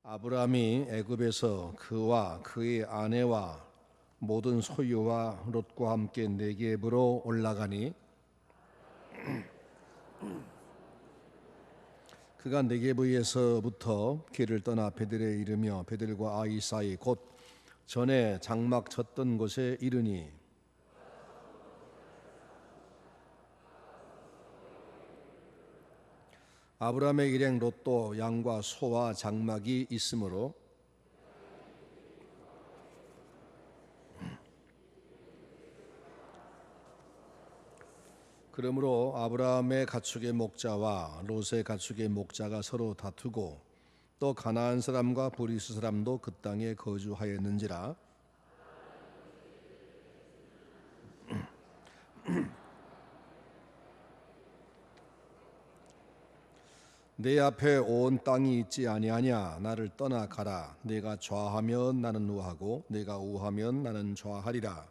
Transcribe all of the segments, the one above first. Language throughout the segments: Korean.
아브라함이 애굽에서 그와 그의 아내와 모든 소유와 롯과 함께 네겝으로 올라가니 그가 네겝에서부터 길을 떠나 베델에 이르며 베델과 아이 사이 곧 전에 장막 쳤던 곳에 이르니 아브라함의 일행 롯도 양과 소와 장막이 있으므로 그러므로 아브라함의 가축의 목자와 롯의 가축의 목자가 서로 다투고 또 가나안 사람과 브리스 사람도 그 땅에 거주하였는지라. 내 앞에 온 땅이 있지 아니하냐. 나를 떠나 가라. 내가 좌하면 나는 우하고 내가 우하면 나는 좌하리라.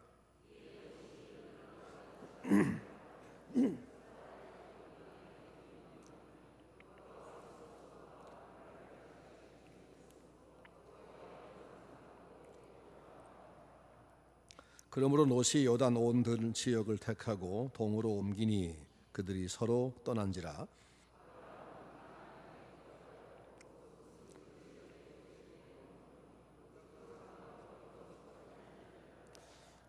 그러므로 롯이 요단 온 들 지역을 택하고 동으로 옮기니 그들이 서로 떠난지라.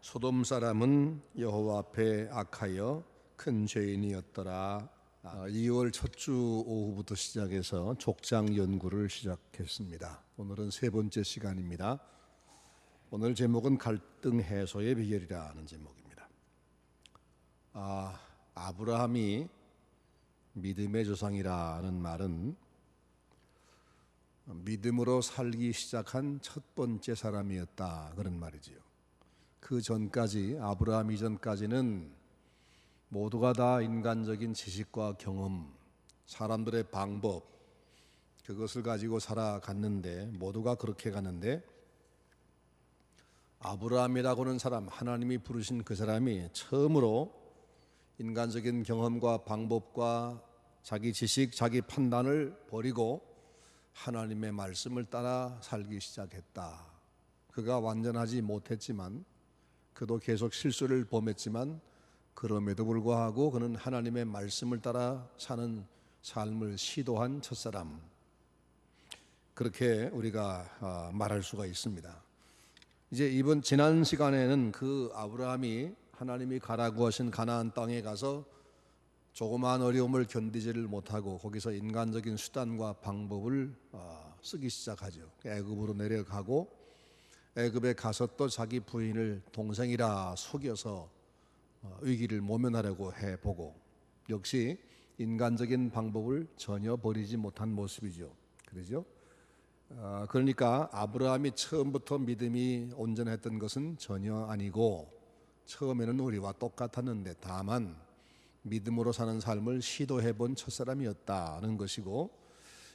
소돔 사람은 여호와 앞에 악하여 큰 죄인이었더라. 2월 첫 주 오후부터 시작해서 족장 연구를 시작했습니다. 오늘은 세 번째 시간입니다. 오늘 제목은 갈등 해소의 비결이라는 제목입니다. 아브라함이 믿음의 조상이라는 말은 믿음으로 살기 시작한 첫 번째 사람이었다, 그런 말이지요. 그 전까지, 아브라함 이전까지는 모두가 다 인간적인 지식과 경험, 사람들의 방법, 그것을 가지고 살아갔는데, 모두가 그렇게 갔는데, 아브라함이라고는 사람, 하나님이 부르신 그 사람이 처음으로 인간적인 경험과 방법과 자기 지식, 자기 판단을 버리고 하나님의 말씀을 따라 살기 시작했다. 그가 완전하지 못했지만, 그도 계속 실수를 범했지만, 그럼에도 불구하고 그는 하나님의 말씀을 따라 사는 삶을 시도한 첫사람, 그렇게 우리가 말할 수가 있습니다. 이제 지난 시간에는 그 아브라함이 하나님이 가라고 하신 가나안 땅에 가서 조그마한 어려움을 견디지를 못하고 거기서 인간적인 수단과 방법을 쓰기 시작하죠. 애굽으로 내려가고 애굽에 가서 또 자기 부인을 동생이라 속여서 위기를 모면하려고 해보고, 역시 인간적인 방법을 전혀 버리지 못한 모습이죠. 그러죠? 그러니까 아브라함이 처음부터 믿음이 온전했던 것은 전혀 아니고, 처음에는 우리와 똑같았는데 다만 믿음으로 사는 삶을 시도해본 첫사람이었다는 것이고,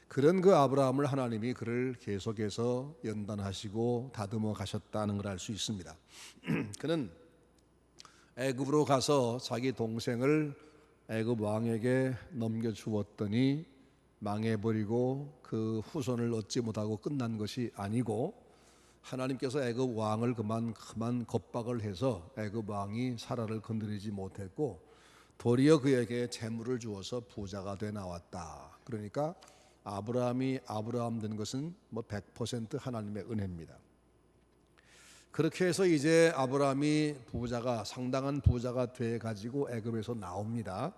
그런 그 아브라함을 하나님이 그를 계속해서 연단하시고 다듬어 가셨다는 걸 알 수 있습니다. 그는 애굽으로 가서 자기 동생을 애굽 왕에게 넘겨주었더니 망해버리고 그 후손을 얻지 못하고 끝난 것이 아니고, 하나님께서 애굽 왕을 그만 겁박을 해서 애굽 왕이 사라를 건드리지 못했고 도리어 그에게 재물을 주어서 부자가 돼 나왔다. 그러니까 아브라함이 아브라함 된 것은 100% 하나님의 은혜입니다. 그렇게 해서 이제 아브라함이 상당한 부자가 돼 가지고 애굽에서 나옵니다.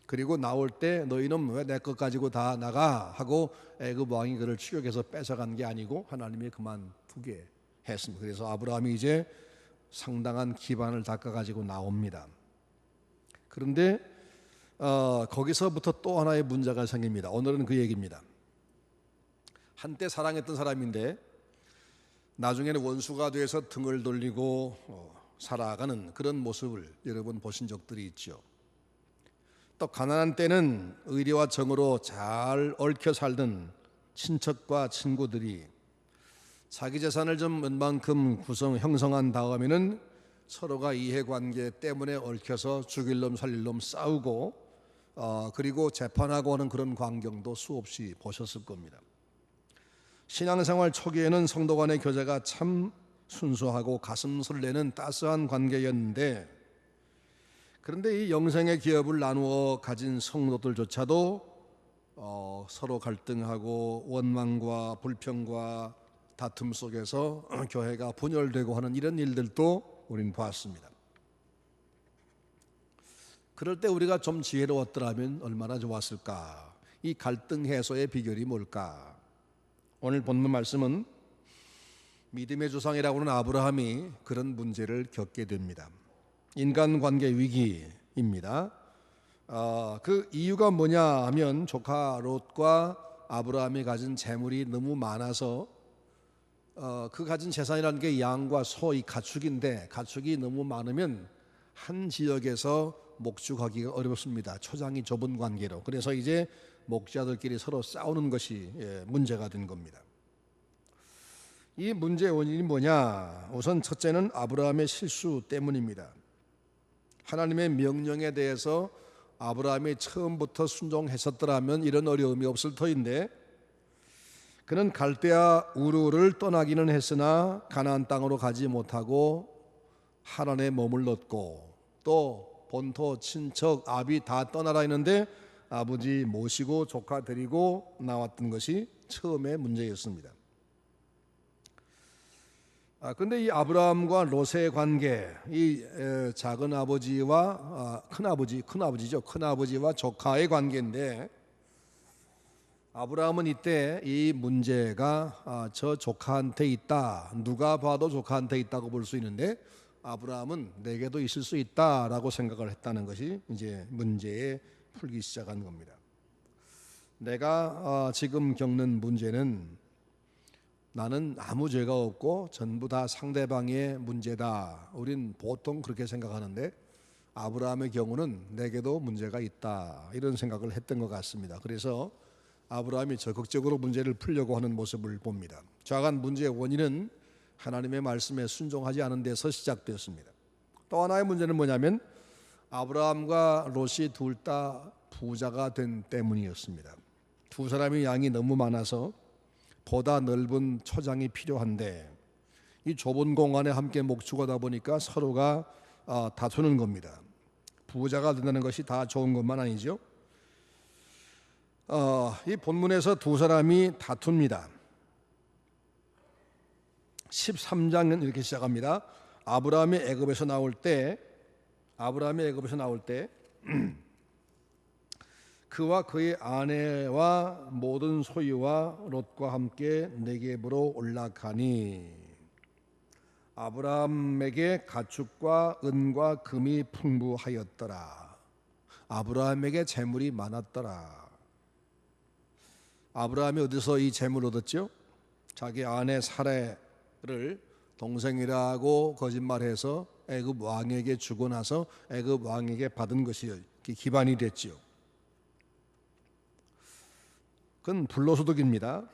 그리고 나올 때 너희는 왜 내 것 가지고 다 나가 하고 애굽 왕이 그를 추격해서 뺏어간 게 아니고 하나님이 그만두게 했습니다. 그래서 아브라함이 이제 상당한 기반을 닦아 가지고 나옵니다. 그런데 거기서부터 또 하나의 문제가 생깁니다. 오늘은 그 얘기입니다. 한때 사랑했던 사람인데 나중에는 원수가 돼서 등을 돌리고 살아가는 그런 모습을 여러분 보신 적들이 있죠. 또 가난한 때는 의리와 정으로 잘 얽혀 살던 친척과 친구들이 자기 재산을 좀 웬만큼 형성한 다음에는 서로가 이해관계 때문에 얽혀서 죽일 놈 살릴 놈 싸우고 그리고 재판하고 하는 그런 광경도 수없이 보셨을 겁니다. 신앙생활 초기에는 성도 간의 교제가 참 순수하고 가슴 설레는 따스한 관계였는데, 그런데 이 영생의 기업을 나누어 가진 성도들조차도 서로 갈등하고 원망과 불평과 다툼 속에서 교회가 분열되고 하는 이런 일들도 우리는 봤습니다. 그럴 때 우리가 좀 지혜로웠더라면 얼마나 좋았을까? 이 갈등 해소의 비결이 뭘까? 오늘 본문 말씀은 믿음의 조상이라고 하는 아브라함이 그런 문제를 겪게 됩니다. 인간관계 위기입니다. 그 이유가 뭐냐 하면 조카 롯과 아브라함이 가진 재물이 너무 많아서 그 가진 재산이라는 게 양과 소, 이 가축인데 가축이 너무 많으면 한 지역에서 목축하기가 어렵습니다. 초장이 좁은 관계로. 그래서 이제 목자들끼리 서로 싸우는 것이 문제가 된 겁니다. 이 문제의 원인이 뭐냐? 우선 첫째는 아브라함의 실수 때문입니다. 하나님의 명령에 대해서 아브라함이 처음부터 순종했었더라면 이런 어려움이 없을 터인데, 그는 갈대아 우르를 떠나기는 했으나 가나안 땅으로 가지 못하고 하란에 머물렀고, 또 본토 친척 아비 다 떠나라 했는데 아버지 모시고 조카 데리고 나왔던 것이 처음의 문제였습니다. 근데 이 아브라함과 롯의 관계, 이 작은 아버지와 큰 아버지와 조카의 관계인데, 아브라함은 이때 이 문제가 저 조카한테 있다, 누가 봐도 조카한테 있다고 볼 수 있는데 아브라함은 내게도 있을 수 있다라고 생각을 했다는 것이 이제 문제에 풀기 시작한 겁니다. 내가 지금 겪는 문제는 나는 아무 죄가 없고 전부 다 상대방의 문제다. 우린 보통 그렇게 생각하는데 아브라함의 경우는 내게도 문제가 있다, 이런 생각을 했던 것 같습니다. 그래서 아브라함이 적극적으로 문제를 풀려고 하는 모습을 봅니다. 작은 문제의 원인은 하나님의 말씀에 순종하지 않은 데서 시작되었습니다. 또 하나의 문제는 뭐냐면 아브라함과 롯이 둘 다 부자가 된 때문이었습니다. 두 사람이 양이 너무 많아서 보다 넓은 초장이 필요한데 이 좁은 공간에 함께 목축하다 보니까 서로가 다투는 겁니다. 부자가 된다는 것이 다 좋은 것만 아니죠. 이 본문에서 두 사람이 다툽니다. 13장은 이렇게 시작합니다. 아브라함이 애굽에서 나올 때 그와 그의 아내와 모든 소유와 롯과 함께 네겝으로 올라가니 아브라함에게 가축과 은과 금이 풍부하였더라. 아브라함에게 재물이 많았더라. 아브라함이 어디서 이 재물을 얻었죠? 자기 아내 사레를 동생이라고 거짓말해서 애굽 왕에게 주고 나서 애굽 왕에게 받은 것이 기반이 됐지요. 그건 불로소득입니다.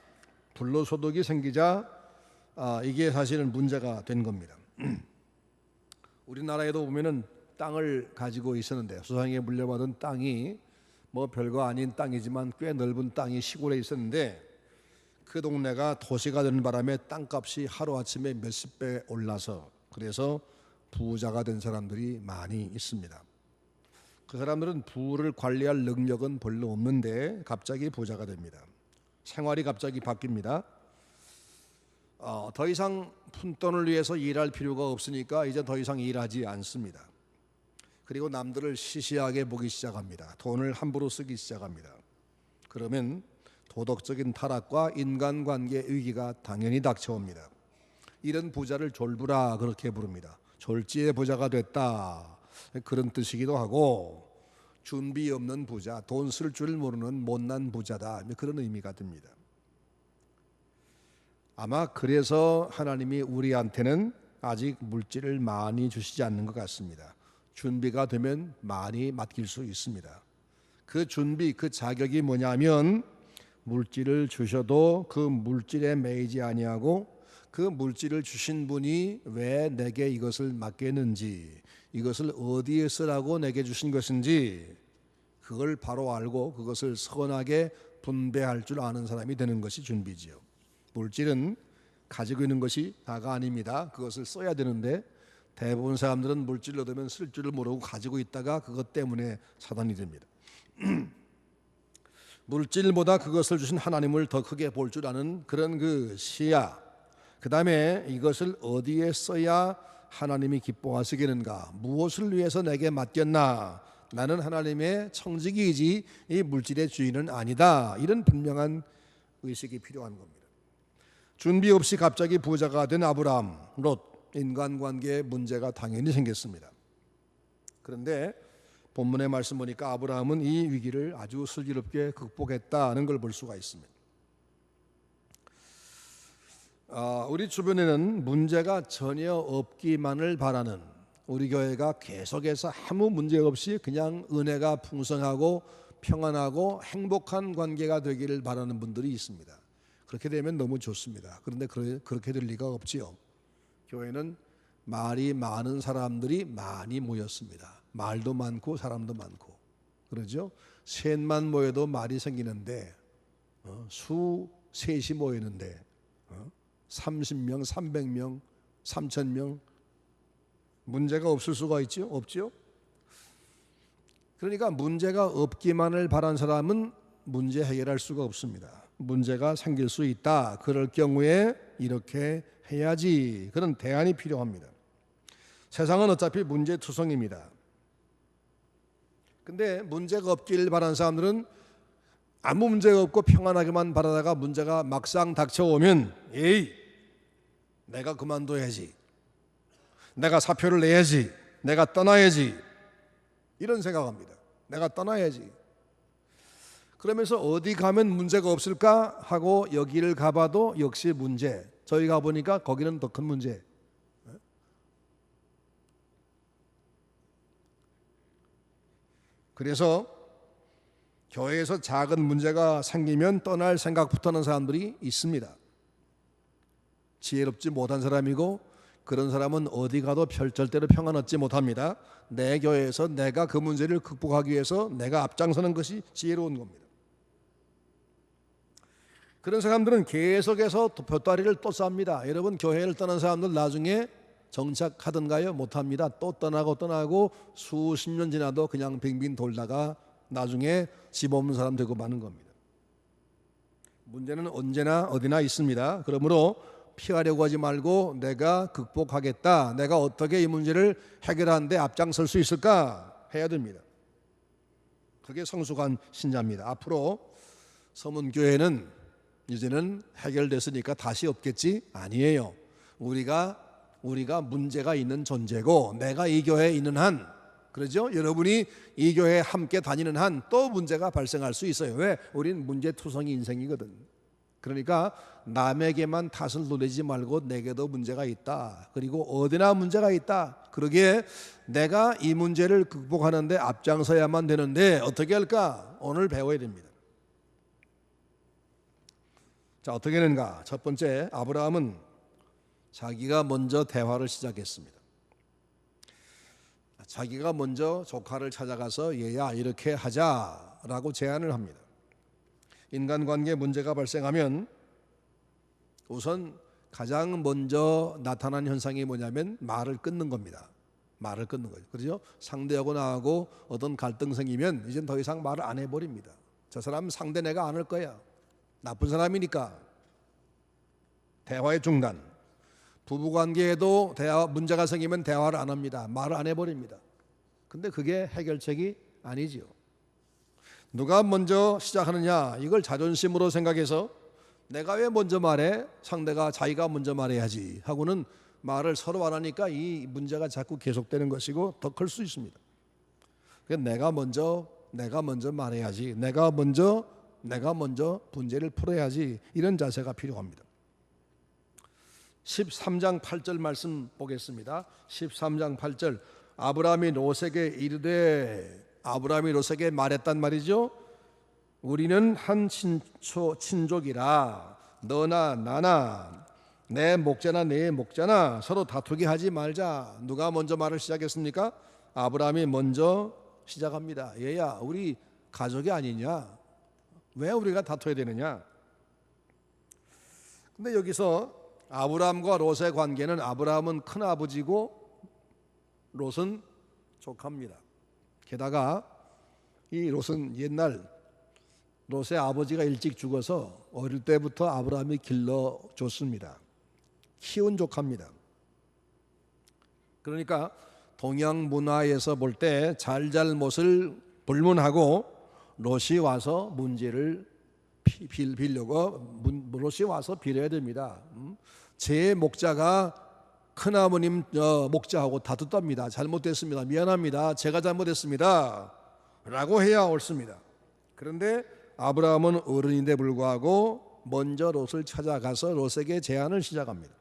불로소득이 생기자 이게 사실은 문제가 된 겁니다. 우리나라에도 보면은 땅을 가지고 있었는데 조상에게 물려받은 땅이 뭐 별거 아닌 땅이지만 꽤 넓은 땅이 시골에 있었는데 그 동네가 도시가 되는 바람에 땅값이 하루아침에 몇십 배 올라서 그래서 부자가 된 사람들이 많이 있습니다. 그 사람들은 부를 관리할 능력은 별로 없는데 갑자기 부자가 됩니다. 생활이 갑자기 바뀝니다. 더 이상 푼돈을 위해서 일할 필요가 없으니까 이제 더 이상 일하지 않습니다. 그리고 남들을 시시하게 보기 시작합니다. 돈을 함부로 쓰기 시작합니다. 그러면 도덕적인 타락과 인간관계 위기가 당연히 닥쳐옵니다. 이런 부자를 졸부라 그렇게 부릅니다. 졸지의 부자가 됐다, 그런 뜻이기도 하고, 준비 없는 부자, 돈 쓸 줄 모르는 못난 부자다, 그런 의미가 듭니다. 아마 그래서 하나님이 우리한테는 아직 물질을 많이 주시지 않는 것 같습니다. 준비가 되면 많이 맡길 수 있습니다. 그 준비, 그 자격이 뭐냐면 물질을 주셔도 그 물질에 매이지 아니하고 그 물질을 주신 분이 왜 내게 이것을 맡겼는지, 이것을 어디에 쓰라고 내게 주신 것인지 그걸 바로 알고 그것을 선하게 분배할 줄 아는 사람이 되는 것이 준비지요. 물질은 가지고 있는 것이 다가 아닙니다. 그것을 써야 되는데 대부분 사람들은 물질을 얻으면 쓸 줄을 모르고 가지고 있다가 그것 때문에 사단이 됩니다. 물질보다 그것을 주신 하나님을 더 크게 볼 줄 아는 그런 그 시야, 그 다음에 이것을 어디에 써야 하나님이 기뻐하시겠는가, 무엇을 위해서 내게 맡겼나, 나는 하나님의 청지기이지 이 물질의 주인은 아니다, 이런 분명한 의식이 필요한 겁니다. 준비 없이 갑자기 부자가 된 아브라함, 롯, 인간관계에 문제가 당연히 생겼습니다. 그런데 본문의 말씀 보니까 아브라함은 이 위기를 아주 슬기롭게 극복했다는 걸 볼 수가 있습니다. 우리 주변에는 문제가 전혀 없기만을 바라는, 우리 교회가 계속해서 아무 문제 없이 그냥 은혜가 풍성하고 평안하고 행복한 관계가 되기를 바라는 분들이 있습니다. 그렇게 되면 너무 좋습니다. 그런데 그렇게 될 리가 없지요. 교회는 말이 많은 사람들이 많이 모였습니다. 말도 많고 사람도 많고, 그러죠? 셋만 모여도 말이 생기는데 수 셋이 모이는데 30명, 300명, 3,000명 문제가 없을 수가 있죠? 없죠? 그러니까 문제가 없기만을 바란 사람은 문제 해결할 수가 없습니다. 문제가 생길 수 있다. 그럴 경우에 이렇게 해야지. 그런 대안이 필요합니다. 세상은 어차피 문제투성입니다. 근데 문제가 없길 바라는 사람들은 아무 문제가 없고 평안하게만 바라다가 문제가 막상 닥쳐오면 에이, 내가 그만둬야지, 내가 사표를 내야지, 내가 떠나야지, 이런 생각합니다. 내가 떠나야지. 그러면서 어디 가면 문제가 없을까 하고 여기를 가봐도 역시 문제, 저희 가보니까 거기는 더 큰 문제. 그래서 교회에서 작은 문제가 생기면 떠날 생각부터 하는 사람들이 있습니다. 지혜롭지 못한 사람이고 그런 사람은 어디 가도 절대로 평안 얻지 못합니다. 내 교회에서 내가 그 문제를 극복하기 위해서 내가 앞장서는 것이 지혜로운 겁니다. 그런 사람들은 계속해서 돛다리를 또 쌉니다. 여러분, 교회를 떠난 사람들 나중에 정착하던가요? 못합니다. 또 떠나고 수십 년 지나도 그냥 빙빙 돌다가 나중에 집 없는 사람 되고 마는 겁니다. 문제는 언제나 어디나 있습니다. 그러므로 피하려고 하지 말고 내가 극복하겠다, 내가 어떻게 이 문제를 해결하는데 앞장설 수 있을까 해야 됩니다. 그게 성숙한 신자입니다. 앞으로 서문교회는 이제는 해결됐으니까 다시 없겠지? 아니에요. 우리가 문제가 있는 존재고 내가 이 교회에 있는 한, 그러죠? 여러분이 이 교회에 함께 다니는 한 또 문제가 발생할 수 있어요. 왜? 우린 문제투성이 인생이거든. 그러니까 남에게만 탓을 돌리지 말고 내게도 문제가 있다, 그리고 어디나 문제가 있다, 그러기에 내가 이 문제를 극복하는데 앞장서야만 되는데 어떻게 할까? 오늘 배워야 됩니다. 자, 어떻게 하는가? 첫 번째, 아브라함은 자기가 먼저 대화를 시작했습니다. 자기가 먼저 조카를 찾아가서 얘야 이렇게 하자라고 제안을 합니다. 인간관계에 문제가 발생하면 우선 가장 먼저 나타난 현상이 뭐냐면 말을 끊는 겁니다. 말을 끊는 거죠. 그렇죠? 상대하고 나하고 어떤 갈등 생기면 이젠 더 이상 말을 안 해버립니다. 저 사람 상대 내가 안 할 거야, 나쁜 사람이니까. 대화의 중단. 부부관계에도 문제가 생기면 대화를 안 합니다. 말을 안 해버립니다. 근데 그게 해결책이 아니지요. 누가 먼저 시작하느냐, 이걸 자존심으로 생각해서 내가 왜 먼저 말해? 상대가 자기가 먼저 말해야지 하고는 말을 서로 안 하니까 이 문제가 자꾸 계속되는 것이고 더 클 수 있습니다. 그러니까 내가 먼저 말해야지, 내가 먼저 문제를 풀어야지, 이런 자세가 필요합니다. 13장 8절 말씀 보겠습니다. 13장 8절. 아브라함이 롯에게 이르되, 아브라함이 롯에게 말했단 말이죠. 우리는 한 친족이라 너나 나나 내 목자나 내 목자나 서로 다투게 하지 말자. 누가 먼저 말을 시작했습니까? 아브라함이 먼저 시작합니다. 얘야, 우리 가족이 아니냐? 왜 우리가 다투어야 되느냐? 근데 여기서 아브라함과 롯의 관계는 아브라함은 큰아버지고 롯은 조카입니다. 게다가 이 롯은 옛날 롯의 아버지가 일찍 죽어서 어릴 때부터 아브라함이 길러줬습니다. 키운 조카입니다. 그러니까 동양 문화에서 볼 때 잘잘못을 불문하고 롯이 와서 문제를 빌려고 롯이 와서 빌어야 됩니다. 제 목자가 큰아버님 목자하고 다투답니다. 잘못됐습니다. 미안합니다. 제가 잘못했습니다. 라고 해야 옳습니다. 그런데 아브라함은 어른인데 불구하고 먼저 롯을 찾아가서 롯에게 제안을 시작합니다.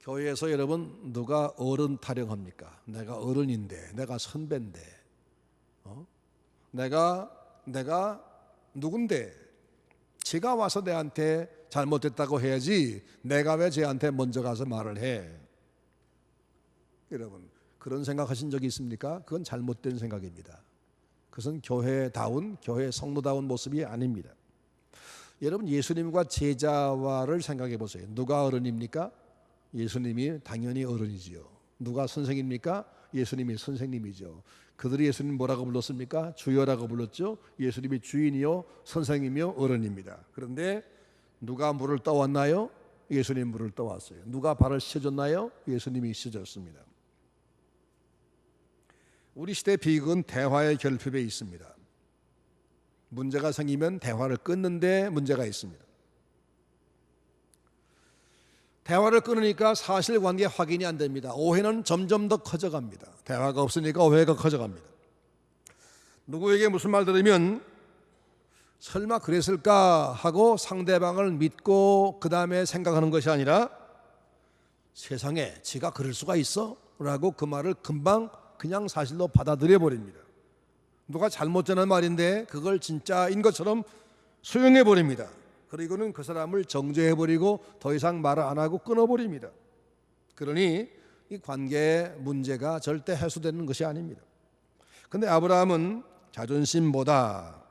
교회에서 여러분 누가 어른 타령합니까? 내가 어른인데, 내가 선배인데, 내가 누군데, 제가 와서 내한테 잘못됐다고 해야지 내가 왜 쟤한테 먼저 가서 말을 해? 여러분 그런 생각하신 적이 있습니까? 그건 잘못된 생각입니다. 그것은 교회다운, 교회 성도다운 모습이 아닙니다. 여러분 예수님과 제자와를 생각해 보세요. 누가 어른입니까? 예수님이 당연히 어른이지요. 누가 선생입니까? 예수님이 선생님이죠. 그들이 예수님 뭐라고 불렀습니까? 주여라고 불렀죠. 예수님이 주인이요 선생이며 어른입니다. 그런데 누가 물을 떠왔나요? 예수님 물을 떠왔어요. 누가 발을 씻어줬나요? 예수님이 씻어줬습니다. 우리 시대 비극은 대화의 결핍에 있습니다. 문제가 생기면 대화를 끊는데 문제가 있습니다. 대화를 끊으니까 사실관계 확인이 안 됩니다. 오해는 점점 더 커져갑니다. 대화가 없으니까 오해가 커져갑니다. 누구에게 무슨 말 들으면 설마 그랬을까 하고 상대방을 믿고 그 다음에 생각하는 것이 아니라 세상에 지가 그럴 수가 있어? 라고 그 말을 금방 그냥 사실로 받아들여 버립니다. 누가 잘못 전한 말인데 그걸 진짜인 것처럼 수용해 버립니다. 그리고는 그 사람을 정죄해 버리고 더 이상 말을 안 하고 끊어 버립니다. 그러니 이 관계의 문제가 절대 해소되는 것이 아닙니다. 그런데 아브라함은 자존심보다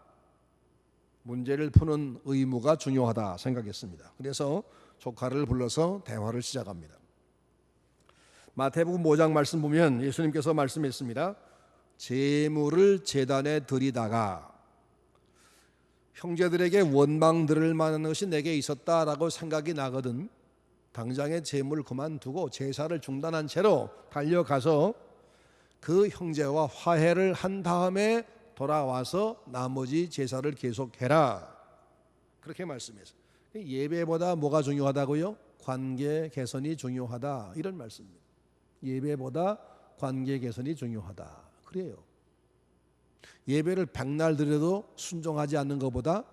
문제를 푸는 의무가 중요하다 생각했습니다. 그래서 조카를 불러서 대화를 시작합니다. 마태복음 5장 말씀 보면 예수님께서 말씀했습니다. 제물을 제단에 드리다가 형제들에게 원망 들을 만한 것이 내게 있었다라고 생각이 나거든 당장에 제물을 그만두고 제사를 중단한 채로 달려가서 그 형제와 화해를 한 다음에 돌아와서 나머지 제사를 계속해라. 그렇게 말씀했어요. 예배보다 뭐가 중요하다고요? 관계 개선이 중요하다. 이런 말씀입니다. 예배보다 관계 개선이 중요하다. 그래요. 예배를 백날 드려도 순종하지 않는 것보다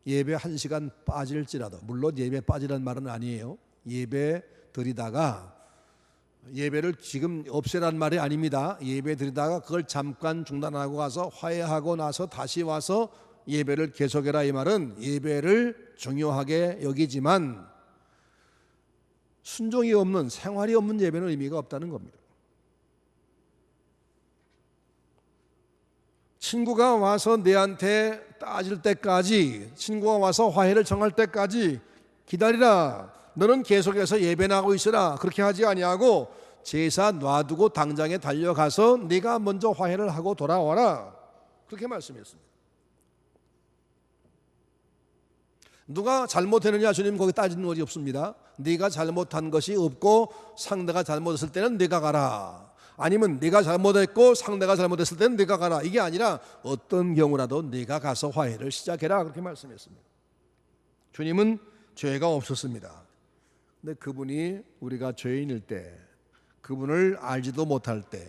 예배 1시간 빠질지라도, 물론 예배 빠지라는 말은 아니에요. 예배 드리다가 예배를 지금 없애란 말이 아닙니다. 예배 드리다가 그걸 잠깐 중단하고 가서 화해하고 나서 다시 와서 예배를 계속해라. 이 말은 예배를 중요하게 여기지만 순종이 없는, 생활이 없는 예배는 의미가 없다는 겁니다. 친구가 와서 내한테 따질 때까지, 친구가 와서 화해를 정할 때까지 기다리라. 너는 계속해서 예배나고 있으라. 그렇게 하지 아니하고 제사 놔두고 당장에 달려가서 네가 먼저 화해를 하고 돌아와라. 그렇게 말씀했습니다. 누가 잘못했느냐 주님 거기 따지는 것이 없습니다. 네가 잘못한 것이 없고 상대가 잘못했을 때는 네가 가라. 아니면 네가 잘못했고 상대가 잘못했을 때는 네가 가라. 이게 아니라 어떤 경우라도 네가 가서 화해를 시작해라. 그렇게 말씀했습니다. 주님은 죄가 없었습니다. 근데 그분이 우리가 죄인일 때, 그분을 알지도 못할 때,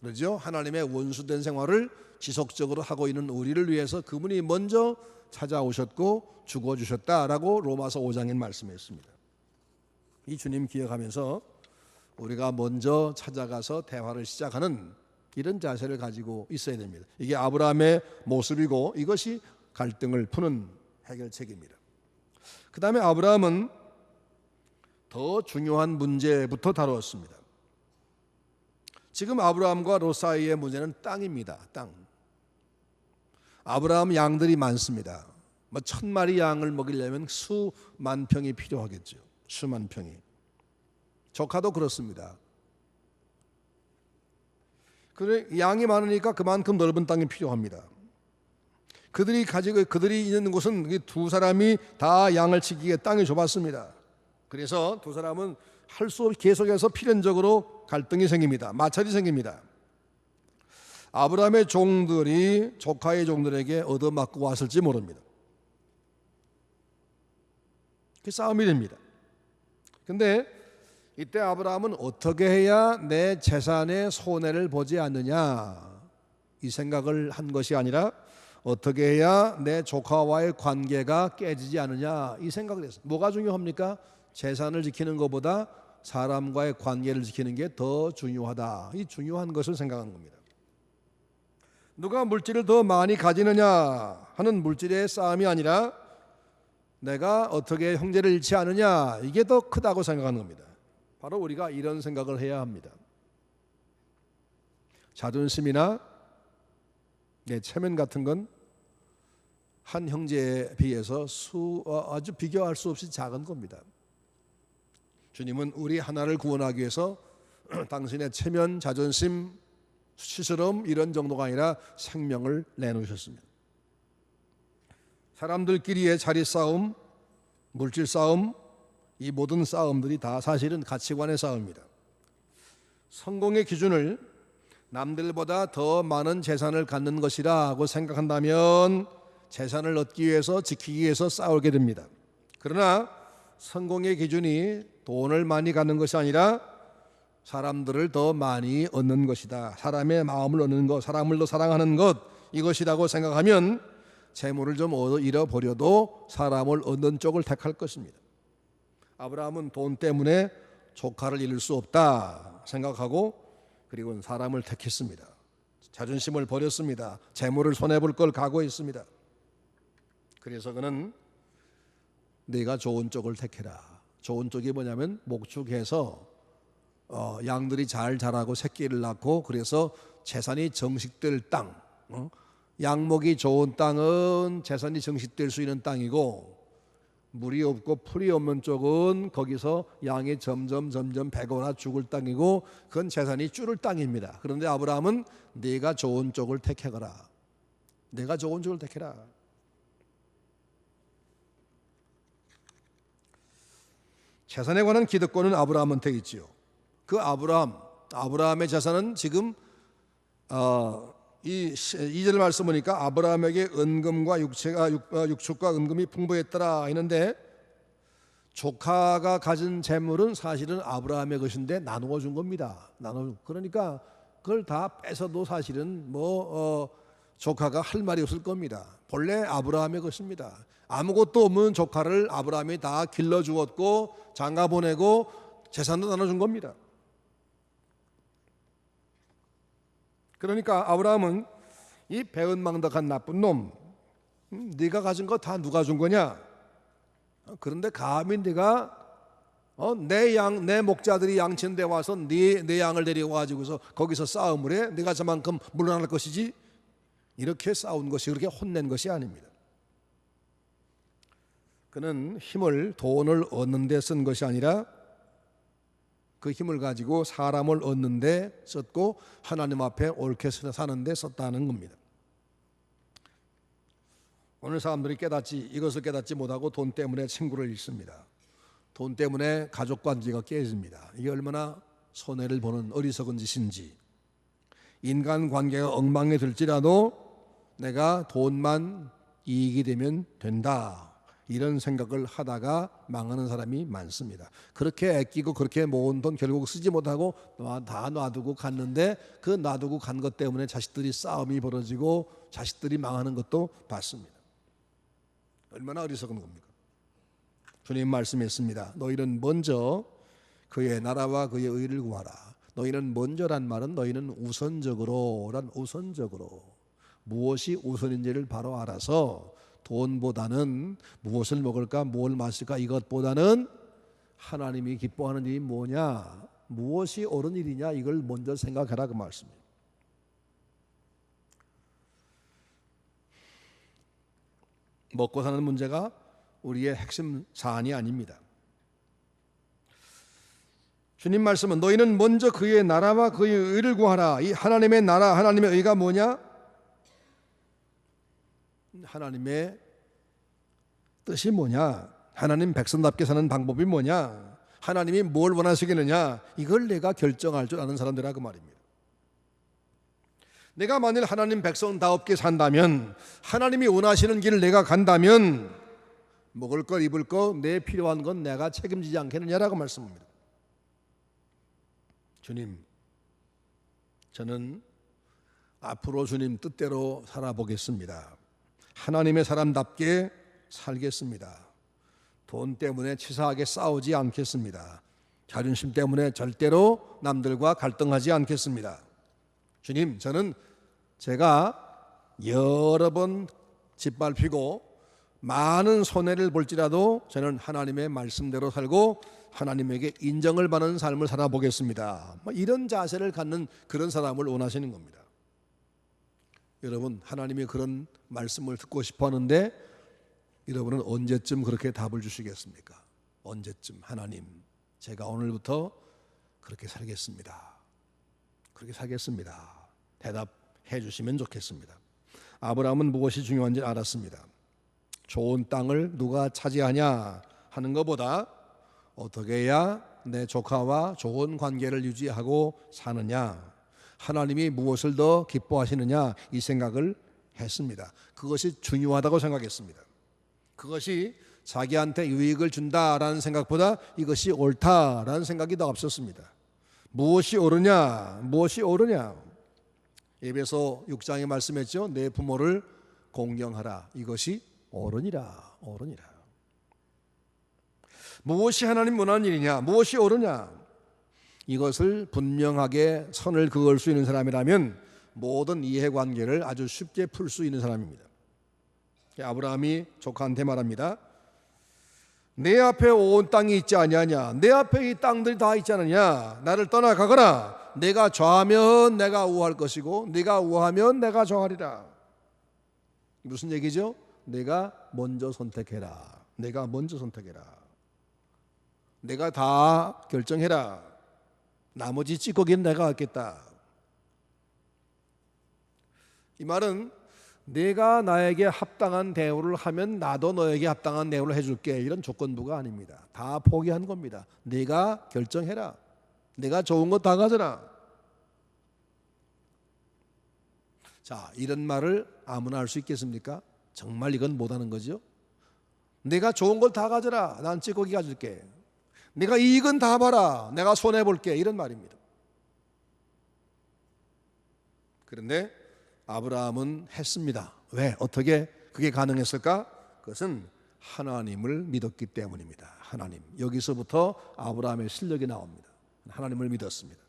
그렇죠? 하나님의 원수된 생활을 지속적으로 하고 있는 우리를 위해서 그분이 먼저 찾아오셨고 죽어주셨다라고 로마서 5장에 말씀했습니다. 이 주님 기억하면서 우리가 먼저 찾아가서 대화를 시작하는 이런 자세를 가지고 있어야 됩니다. 이게 아브라함의 모습이고 이것이 갈등을 푸는 해결책입니다. 그 다음에 아브라함은 더 중요한 문제부터 다루었습니다. 지금 아브라함과 롯 사이의 문제는 땅입니다. 땅. 아브라함 양들이 많습니다. 뭐 1000마리 양을 먹이려면 수만 평이 필요하겠죠. 수만 평이. 조카도 그렇습니다. 그래 양이 많으니까 그만큼 넓은 땅이 필요합니다. 그들이 있는 곳은 두 사람이 다 양을 지키기에 땅이 좁았습니다. 그래서 두 사람은 할 수 없이 계속해서 필연적으로 갈등이 생깁니다. 마찰이 생깁니다. 아브라함의 종들이 조카의 종들에게 얻어맞고 왔을지 모릅니다. 그 싸움이 됩니다. 근데 이때 아브라함은 어떻게 해야 내 재산에 손해를 보지 않느냐 이 생각을 한 것이 아니라 어떻게 해야 내 조카와의 관계가 깨지지 않느냐 이 생각을 했어요. 뭐가 중요합니까? 재산을 지키는 것보다 사람과의 관계를 지키는 게 더 중요하다. 이 중요한 것을 생각한 겁니다. 누가 물질을 더 많이 가지느냐 하는 물질의 싸움이 아니라 내가 어떻게 형제를 잃지 않느냐 이게 더 크다고 생각하는 겁니다. 바로 우리가 이런 생각을 해야 합니다. 자존심이나 내 체면 같은 건 한 형제에 비해서 아주 비교할 수 없이 작은 겁니다. 주님은 우리 하나를 구원하기 위해서 당신의 체면, 자존심, 수치스러움 이런 정도가 아니라 생명을 내놓으셨습니다. 사람들끼리의 자리 싸움, 물질 싸움, 이 모든 싸움들이 다 사실은 가치관의 싸움입니다. 성공의 기준을 남들보다 더 많은 재산을 갖는 것이라고 생각한다면 재산을 얻기 위해서 지키기 위해서 싸우게 됩니다. 그러나 성공의 기준이 돈을 많이 갖는 것이 아니라 사람들을 더 많이 얻는 것이다. 사람의 마음을 얻는 것, 사람을 더 사랑하는 것 이것이라고 생각하면 재물을 좀 잃어버려도 사람을 얻는 쪽을 택할 것입니다. 아브라함은 돈 때문에 조카를 잃을 수 없다 생각하고 그리고 사람을 택했습니다. 자존심을 버렸습니다. 재물을 손해볼 걸 각오했습니다. 그래서 그는 네가 좋은 쪽을 택해라. 좋은 쪽이 뭐냐면 목축해서 양들이 잘 자라고 새끼를 낳고 그래서 재산이 정식될 땅, 양목이 좋은 땅은 재산이 정식될 수 있는 땅이고 물이 없고 풀이 없는 쪽은 거기서 양이 점점 배거나 죽을 땅이고 그건 재산이 줄을 땅입니다. 그런데 아브라함은 네가 좋은 쪽을 택해가라. 네가 좋은 쪽을 택해라. 재산에 관한 기득권은 아브라함한테 있지요. 그 아브라함의 재산은 지금 이 2절 말씀 보니까 아브라함에게 은금과 육축과 은금이 풍부했더라 했는데 조카가 가진 재물은 사실은 아브라함의 것인데 나누어 준 겁니다. 그러니까 그걸 다 뺏어도 사실은 조카가 할 말이 없을 겁니다. 본래 아브라함의 것입니다. 아무것도 없는 조카를 아브라함이 다 길러 주었고 장가 보내고 재산도 나눠준 겁니다. 그러니까 아브라함은 이 배은망덕한 나쁜 놈, 네가 가진 거 다 누가 준 거냐? 그런데 감히 네가 내 목자들이 양치는데 와서 네 양을 데리고 가지고서 거기서 싸움을 해? 네가 저만큼 물러날 것이지? 이렇게 싸운 것이 그렇게 혼낸 것이 아닙니다. 그는 돈을 얻는 데 쓴 것이 아니라 그 힘을 가지고 사람을 얻는 데 썼고 하나님 앞에 옳게 사는 데 썼다는 겁니다. 오늘 사람들이 이것을 깨닫지 못하고 돈 때문에 친구를 잃습니다. 돈 때문에 가족 관계가 깨집니다. 이게 얼마나 손해를 보는 어리석은 짓인지. 인간 관계가 엉망에 들지라도 내가 돈만 이익이 되면 된다. 이런 생각을 하다가 망하는 사람이 많습니다. 그렇게 아끼고 그렇게 모은 돈 결국 쓰지 못하고 다 놔두고 갔는데 그 놔두고 간 것 때문에 자식들이 싸움이 벌어지고 자식들이 망하는 것도 봤습니다. 얼마나 어리석은 겁니까? 주님 말씀했습니다. 너희는 먼저 그의 나라와 그의 의를 구하라. 너희는 먼저란 말은 너희는 우선적으로 무엇이 우선인지를 바로 알아서 돈보다는 무엇을 먹을까 뭘 마실까 이것보다는 하나님이 기뻐하는 일이 뭐냐 무엇이 옳은 일이냐 이걸 먼저 생각해라 그 말씀이에요. 먹고 사는 문제가 우리의 핵심 사안이 아닙니다. 주님 말씀은 너희는 먼저 그의 나라와 그의 의를 구하라. 이 하나님의 나라, 하나님의 의가 뭐냐? 하나님의 뜻이 뭐냐? 하나님 백성답게 사는 방법이 뭐냐? 하나님이 뭘 원하시겠느냐? 이걸 내가 결정할 줄 아는 사람들이라 그 말입니다. 내가 만일 하나님 백성다웠게 산다면, 하나님이 원하시는 길을 내가 간다면 먹을 것 입을 것 내 필요한 건 내가 책임지지 않겠느냐라고 말씀합니다. 주님, 저는 앞으로 주님 뜻대로 살아보겠습니다. 하나님의 사람답게 살겠습니다. 돈 때문에 치사하게 싸우지 않겠습니다. 자존심 때문에 절대로 남들과 갈등하지 않겠습니다. 주님, 저는 제가 여러 번 짓밟히고 많은 손해를 볼지라도 저는 하나님의 말씀대로 살고 하나님에게 인정을 받는 삶을 살아보겠습니다. 이런 자세를 갖는 그런 사람을 원하시는 겁니다. 여러분, 하나님이 그런 말씀을 듣고 싶어 하는데 여러분은 언제쯤 그렇게 답을 주시겠습니까? 언제쯤? 하나님, 제가 오늘부터 그렇게 살겠습니다. 그렇게 살겠습니다. 대답해 주시면 좋겠습니다. 아브라함은 무엇이 중요한지 알았습니다. 좋은 땅을 누가 차지하냐 하는 것보다 어떻게 해야 내 조카와 좋은 관계를 유지하고 사느냐, 하나님이 무엇을 더 기뻐하시느냐, 이 생각을 했습니다. 그것이 중요하다고 생각했습니다. 그것이 자기한테 유익을 준다라는 생각보다 이것이 옳다라는 생각이 더 앞섰습니다. 무엇이 옳으냐, 무엇이 옳으냐. 에베소 6장에 말씀했죠. 내 부모를 공경하라. 이것이 옳으니라, 옳으니라. 무엇이 하나님 원하는 일이냐, 무엇이 옳으냐, 이것을 분명하게 선을 그을 수 있는 사람이라면 모든 이해관계를 아주 쉽게 풀 수 있는 사람입니다. 아브라함이 조카한테 말합니다. 내 앞에 온 땅이 있지 아니하냐, 내 앞에 이 땅들이 다 있지 않느냐, 나를 떠나가거라. 내가 좌하면 내가 우할 것이고 네가 우하면 내가 좌하리라. 무슨 얘기죠? 내가 먼저 선택해라. 내가 먼저 선택해라. 내가 다 결정해라. 나머지 찌꺼기는 내가 하겠다. 이 말은 내가 나에게 합당한 대우를 하면 나도 너에게 합당한 대우를 해줄게, 이런 조건부가 아닙니다. 다 포기한 겁니다. 내가 결정해라. 내가 좋은 거 다 가져라. 자, 이런 말을 아무나 할 수 있겠습니까? 정말 이건 못하는 거죠. 내가 좋은 걸 다 가져라. 난 찌꺼기 가질게. 내가 이익은 다 봐라. 내가 손해볼게. 이런 말입니다. 그런데 아브라함은 했습니다. 왜? 어떻게 그게 가능했을까? 그것은 하나님을 믿었기 때문입니다. 하나님. 여기서부터 아브라함의 실력이 나옵니다. 하나님을 믿었습니다.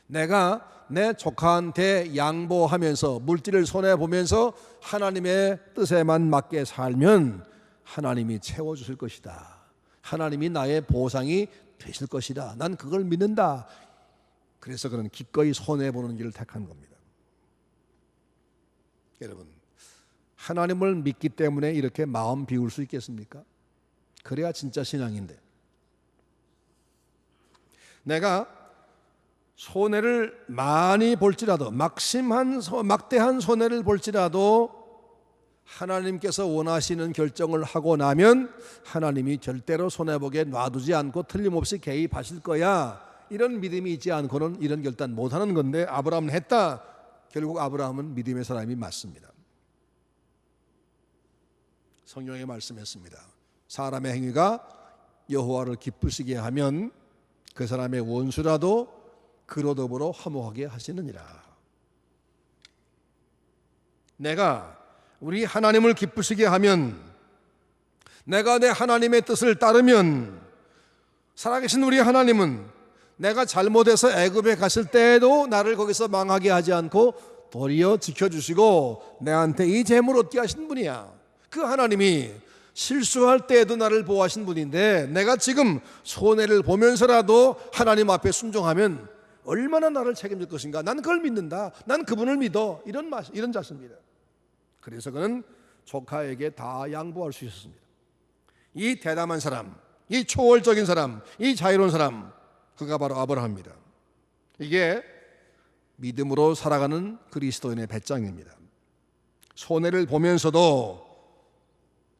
내가 내 조카한테 양보하면서 물질을 손해보면서 하나님의 뜻에만 맞게 살면 하나님이 채워주실 것이다. 하나님이 나의 보상이 되실 것이다. 난 그걸 믿는다. 그래서 그는 기꺼이 손해보는 길을 택한 겁니다. 여러분, 하나님을 믿기 때문에 이렇게 마음 비울 수 있겠습니까? 그래야 진짜 신앙인데. 내가 손해를 많이 볼지라도, 막대한 손해를 볼지라도 하나님께서 원하시는 결정을 하고 나면 하나님이 절대로 손해보게 놔두지 않고 틀림없이 개입하실 거야. 이런 믿음이 있지 않고는 이런 결단 못하는 건데 아브라함은 했다. 결국 아브라함은 믿음의 사람이 맞습니다. 성경에 말씀했습니다. 사람의 행위가 여호와를 기쁘시게 하면 그 사람의 원수라도 그로 더불어 화목하게 하시느니라. 내가 우리 하나님을 기쁘시게 하면, 내가 내 하나님의 뜻을 따르면, 살아계신 우리 하나님은 내가 잘못해서 애굽에 갔을 때에도 나를 거기서 망하게 하지 않고 도리어 지켜주시고 내한테 이 재물을 얻게 하신 분이야. 그 하나님이 실수할 때에도 나를 보호하신 분인데 내가 지금 손해를 보면서라도 하나님 앞에 순종하면 얼마나 나를 책임질 것인가. 난 그걸 믿는다. 난 그분을 믿어. 이런 자세입니다. 그래서 그는 조카에게 다 양보할 수 있었습니다. 이 대담한 사람, 이 초월적인 사람, 이 자유로운 사람, 그가 바로 아브라함입니다. 이게 믿음으로 살아가는 그리스도인의 배짱입니다. 손해를 보면서도,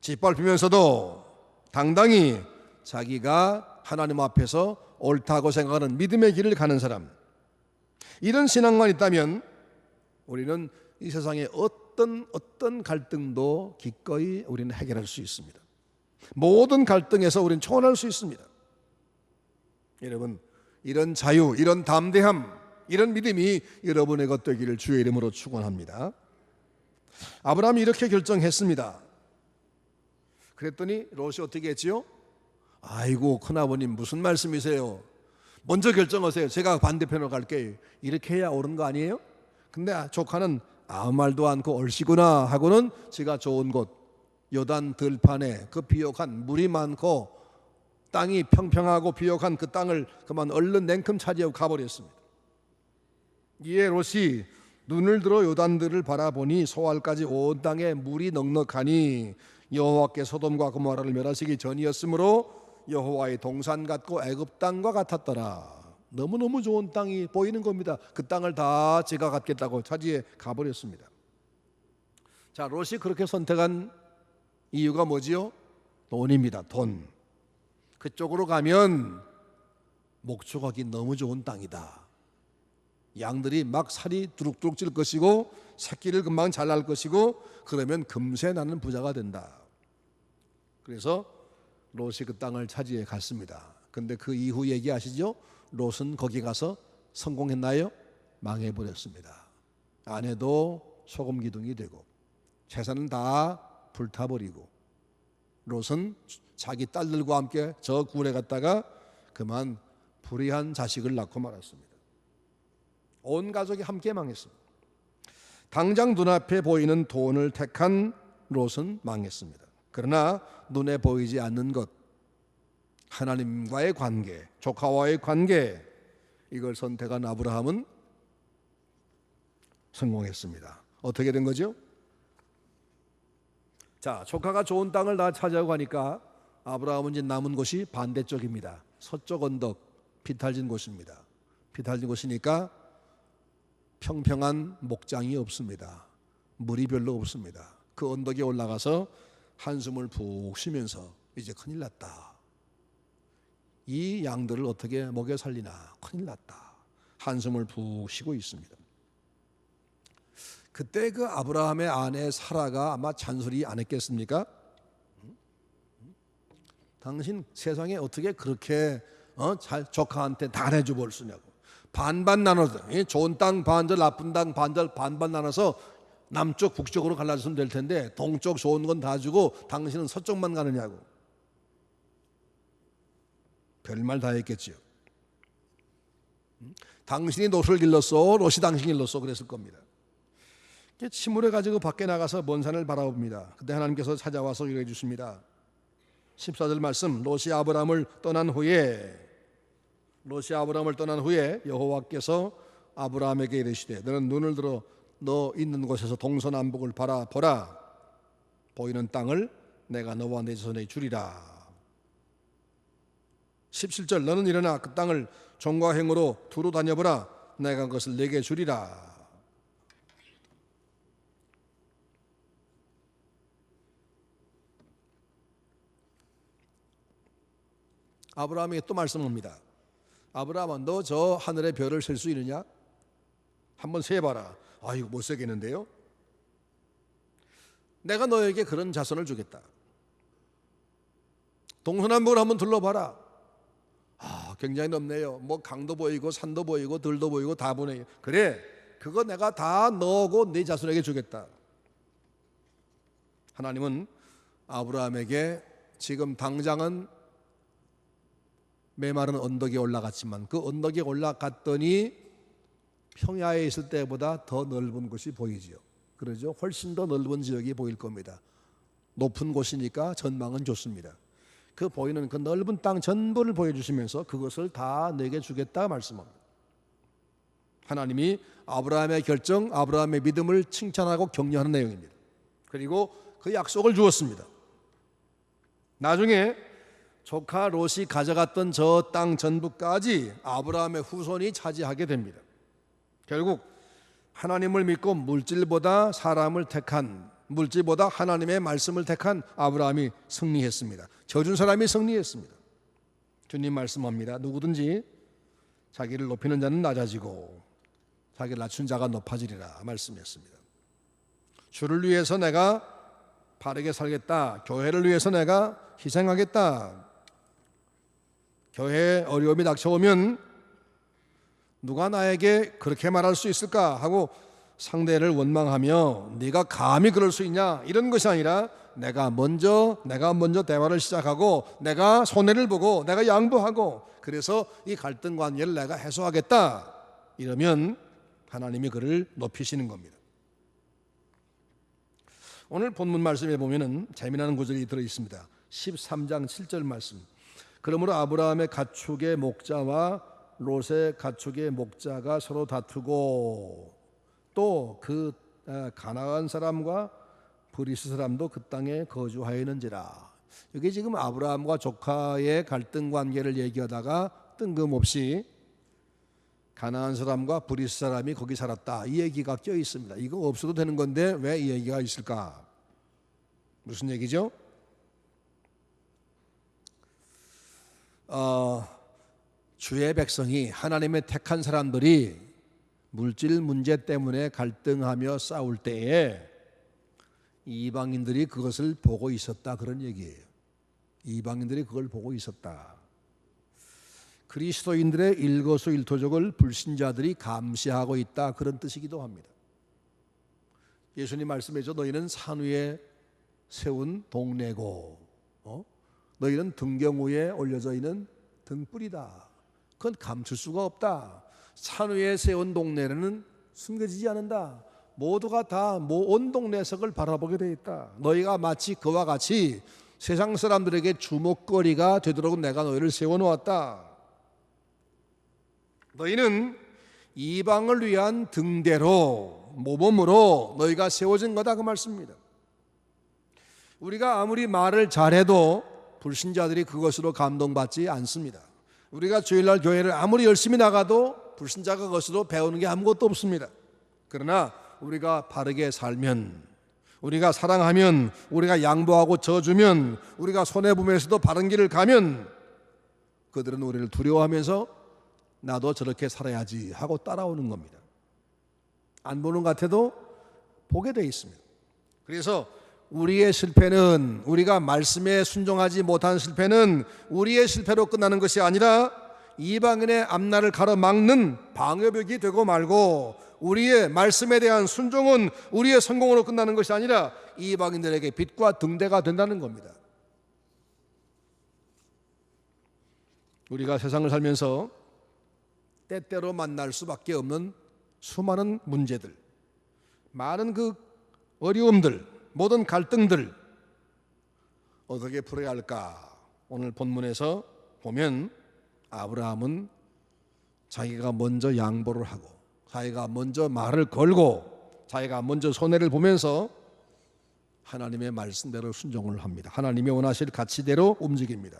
짓밟히면서도 당당히 자기가 하나님 앞에서 옳다고 생각하는 믿음의 길을 가는 사람, 이런 신앙만 있다면 우리는 이 세상의 어떤 갈등도 기꺼이 우리는 해결할 수 있습니다. 모든 갈등에서 우리는 초월할 수 있습니다. 여러분, 이런 자유, 이런 담대함, 이런 믿음이 여러분의 것 되기를 주의 이름으로 축원합니다. 아브라함이 이렇게 결정했습니다. 그랬더니 롯이 어떻게 했지요? 아이고, 큰아버님 무슨 말씀이세요? 먼저 결정하세요. 제가 반대편으로 갈게요. 이렇게 해야 옳은 거 아니에요? 근데 조카는 아무 말도 않고 얼씨구나 하고는 제가 좋은 곳 요단 들판에 그 비옥한 물이 많고 땅이 평평하고 비옥한 그 땅을 그만 얼른 냉큼 차지하고 가버렸습니다. 이에 롯이 눈을 들어 요단들을 바라보니 소알까지 온 땅에 물이 넉넉하니 여호와께 소돔과 고모라를 멸하시기 전이었으므로 여호와의 동산 같고 애굽 땅과 같았더라. 너무너무 좋은 땅이 보이는 겁니다. 그 땅을 다 제가 갖겠다고 차지해 가버렸습니다. 자, 롯이 그렇게 선택한 이유가 뭐지요? 돈입니다. 돈. 그쪽으로 가면 목축하기 너무 좋은 땅이다. 양들이 막 살이 두룩두룩 찔 것이고 새끼를 금방 잘 날 것이고 그러면 금세 나는 부자가 된다. 그래서 롯이 그 땅을 차지해 갔습니다. 근데 그 이후 얘기하시죠? 롯은 거기 가서 성공했나요? 망해버렸습니다. 아내도 소금 기둥이 되고 재산은 다 불타버리고 롯은 자기 딸들과 함께 저 굴에 갔다가 그만 불의한 자식을 낳고 말았습니다. 온 가족이 함께 망했습니다. 당장 눈앞에 보이는 돈을 택한 롯은 망했습니다. 그러나 눈에 보이지 않는 것, 하나님과의 관계, 조카와의 관계, 이걸 선택한 아브라함은 성공했습니다. 어떻게 된 거죠? 자, 조카가 좋은 땅을 다 차지하고 가니까 아브라함은 이제 남은 곳이 반대쪽입니다. 서쪽 언덕, 비탈진 곳입니다. 비탈진 곳이니까 평평한 목장이 없습니다. 물이 별로 없습니다. 그 언덕에 올라가서 한숨을 푹 쉬면서 이제 큰일 났다. 이 양들을 어떻게 먹여 살리나, 큰일 났다. 한숨을 푹 쉬고 있습니다. 그때 그 아브라함의 아내 사라가 아마 잔소리 안 했겠습니까? 당신 세상에 어떻게 그렇게 잘 조카한테 다 내줘 볼 수냐고. 반반 나눠서, 좋은 땅 반절, 나쁜 땅 반절, 반반 나눠서 남쪽 북쪽으로 갈라졌으면 될 텐데 동쪽 좋은 건 다 주고 당신은 서쪽만 가느냐고. 별말 다 했겠지요. 당신이 롯을 길렀어, 롯이 당신 길렀어 그랬을 겁니다. 침울해 가지고 밖에 나가서 먼 산을 바라봅니다. 그때 하나님께서 찾아와서 이래 주십니다. 14절 말씀, 롯이 아브라함을 떠난 후에 여호와께서 아브라함에게 이르시되 너는 눈을 들어 너 있는 곳에서 동서남북을 바라보라. 보이는 땅을 내가 너와 내 자손에게 주리라. 17절, 너는 일어나 그 땅을 종과 행으로 두루 다녀보라. 내가 그것을 내게 주리라. 아브라함에게 또 말씀합니다. 아브라함아, 너 저 하늘의 별을 셀 수 있느냐? 한번 세봐라. 이거 못 세겠는데요? 내가 너에게 그런 자손을 주겠다. 동서남북을 한번 둘러봐라. 굉장히 넓네요. 뭐 강도 보이고 산도 보이고 들도 보이고 다 보네요. 그래, 그거 내가 다 너고 네 자손에게 주겠다. 하나님은 아브라함에게 지금 당장은 메마른 언덕에 올라갔지만 그 언덕에 올라갔더니 평야에 있을 때보다 더 넓은 곳이 보이지요. 그러죠? 훨씬 더 넓은 지역이 보일 겁니다. 높은 곳이니까 전망은 좋습니다. 그 보이는 그 넓은 땅 전부를 보여주시면서 그것을 다 내게 주겠다 말씀합니다. 하나님이 아브라함의 결정, 아브라함의 믿음을 칭찬하고 격려하는 내용입니다. 그리고 그 약속을 주었습니다. 나중에 조카 롯이 가져갔던 저 땅 전부까지 아브라함의 후손이 차지하게 됩니다. 결국 하나님을 믿고 물질보다 사람을 택한, 물질보다 하나님의 말씀을 택한 아브라함이 승리했습니다. 져준 사람이 승리했습니다. 주님 말씀합니다. 누구든지 자기를 높이는 자는 낮아지고 자기를 낮춘 자가 높아지리라 말씀했습니다. 주를 위해서 내가 바르게 살겠다. 교회를 위해서 내가 희생하겠다. 교회에 어려움이 닥쳐오면 누가 나에게 그렇게 말할 수 있을까 하고 상대를 원망하며 네가 감히 그럴 수 있냐 이런 것이 아니라 내가 먼저 대화를 시작하고 내가 손해를 보고 내가 양보하고 그래서 이 갈등 관계를 내가 해소하겠다 이러면 하나님이 그를 높이시는 겁니다. 오늘 본문 말씀에 보면은 재미나는 구절이 들어 있습니다. 13장 7절 말씀. 그러므로 아브라함의 가축의 목자와 롯의 가축의 목자가 서로 다투고 또 그 가나안 사람과 브리스 사람도 그 땅에 거주하였는지라. 이게 지금 아브라함과 조카의 갈등 관계를 얘기하다가 뜬금없이 가나안 사람과 브리스 사람이 거기 살았다 이 얘기가 껴 있습니다. 이거 없어도 되는 건데 왜 이 얘기가 있을까? 무슨 얘기죠? 주의 백성이 하나님의 택한 사람들이 물질 문제 때문에 갈등하며 싸울 때에 이방인들이 그것을 보고 있었다 그런 얘기예요. 이방인들이 그걸 보고 있었다. 그리스도인들의 일거수일투족을 불신자들이 감시하고 있다 그런 뜻이기도 합니다. 예수님 말씀해서 너희는 산 위에 세운 동네고 너희는 등경 위에 올려져 있는 등불이다. 그건 감출 수가 없다. 산 위에 세운 동네는 숨겨지지 않는다. 모두가 다 온 동네석을 바라보게 되어 있다. 너희가 마치 그와 같이 세상 사람들에게 주목거리가 되도록 내가 너희를 세워놓았다. 너희는 이방을 위한 등대로 모범으로 너희가 세워진 거다 그 말씀입니다. 우리가 아무리 말을 잘해도 불신자들이 그것으로 감동받지 않습니다. 우리가 주일날 교회를 아무리 열심히 나가도 불신자가 그것으로 배우는 게 아무것도 없습니다. 그러나 우리가 바르게 살면, 우리가 사랑하면, 우리가 양보하고 져주면, 우리가 손해보면서도 바른 길을 가면 그들은 우리를 두려워하면서 나도 저렇게 살아야지 하고 따라오는 겁니다. 안 보는 것 같아도 보게 돼 있습니다. 그래서 우리의 실패는, 우리가 말씀에 순종하지 못한 실패는 우리의 실패로 끝나는 것이 아니라 이방인의 앞날을 가로막는 방어벽이 되고 말고, 우리의 말씀에 대한 순종은 우리의 성공으로 끝나는 것이 아니라 이방인들에게 빛과 등대가 된다는 겁니다. 우리가 세상을 살면서 때때로 만날 수밖에 없는 수많은 문제들, 많은 그 어려움들, 모든 갈등들 어떻게 풀어야 할까? 오늘 본문에서 보면 아브라함은 자기가 먼저 양보를 하고 자기가 먼저 말을 걸고 자기가 먼저 손해를 보면서 하나님의 말씀대로 순종을 합니다. 하나님이 원하실 가치대로 움직입니다.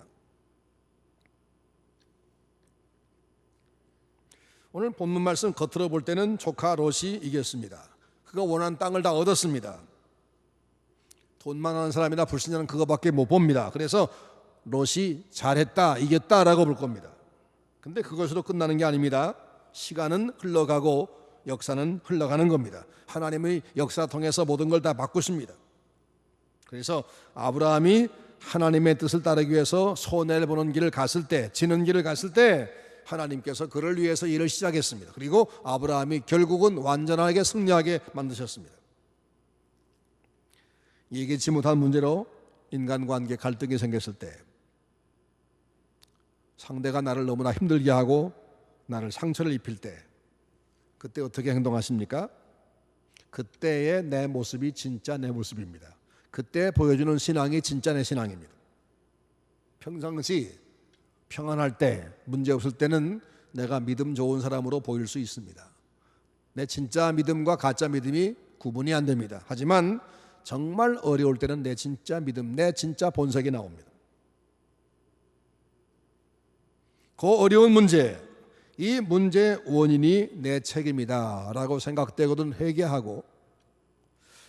오늘 본문 말씀 겉으로 볼 때는 조카 롯이 이겼습니다. 그가 원하는 땅을 다 얻었습니다. 돈 많은 사람이나 불신자는 그거밖에 못 봅니다. 그래서 롯이 잘했다, 이겼다라고 볼 겁니다. 근데 그것으로 끝나는 게 아닙니다. 시간은 흘러가고 역사는 흘러가는 겁니다. 하나님의 역사 통해서 모든 걸 다 바꾸십니다. 그래서 아브라함이 하나님의 뜻을 따르기 위해서 손해를 보는 길을 갔을 때, 지는 길을 갔을 때 하나님께서 그를 위해서 일을 시작했습니다. 그리고 아브라함이 결국은 완전하게 승리하게 만드셨습니다. 예기치 못한 문제로 인간관계 갈등이 생겼을 때, 상대가 나를 너무나 힘들게 하고 나를 상처를 입힐 때, 그때 어떻게 행동하십니까? 그때의 내 모습이 진짜 내 모습입니다. 그때 보여주는 신앙이 진짜 내 신앙입니다. 평상시 평안할 때, 문제 없을 때는 내가 믿음 좋은 사람으로 보일 수 있습니다. 내 진짜 믿음과 가짜 믿음이 구분이 안 됩니다. 하지만 정말 어려울 때는 내 진짜 믿음, 내 진짜 본색이 나옵니다. 그 어려운 문제, 이 문제의 원인이 내 책임이다 라고 생각되거든 회개하고,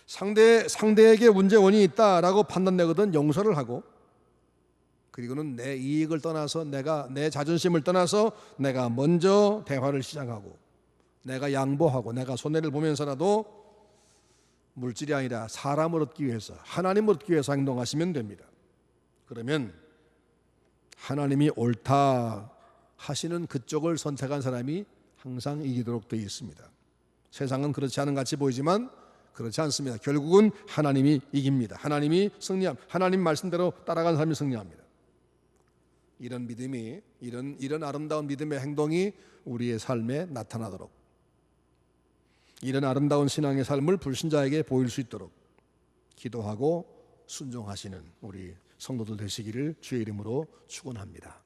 상대에게 문제 원인이 있다라고 판단되거든 용서를 하고, 그리고는 내 이익을 떠나서 내 자존심을 떠나서 내가 먼저 대화를 시작하고, 내가 양보하고, 내가 손해를 보면서라도 물질이 아니라 사람을 얻기 위해서, 하나님을 얻기 위해서 행동하시면 됩니다. 그러면 하나님이 옳다 하시는 그쪽을 선택한 사람이 항상 이기도록 되어 있습니다. 세상은 그렇지 않은 같이 보이지만 그렇지 않습니다. 결국은 하나님이 이깁니다. 하나님이 승리합니다. 하나님 말씀대로 따라가는 사람이 승리합니다. 이런 믿음이, 이런 아름다운 믿음의 행동이 우리의 삶에 나타나도록, 이런 아름다운 신앙의 삶을 불신자에게 보일 수 있도록 기도하고 순종하시는 우리 성도들 되시기를 주의 이름으로 축원합니다.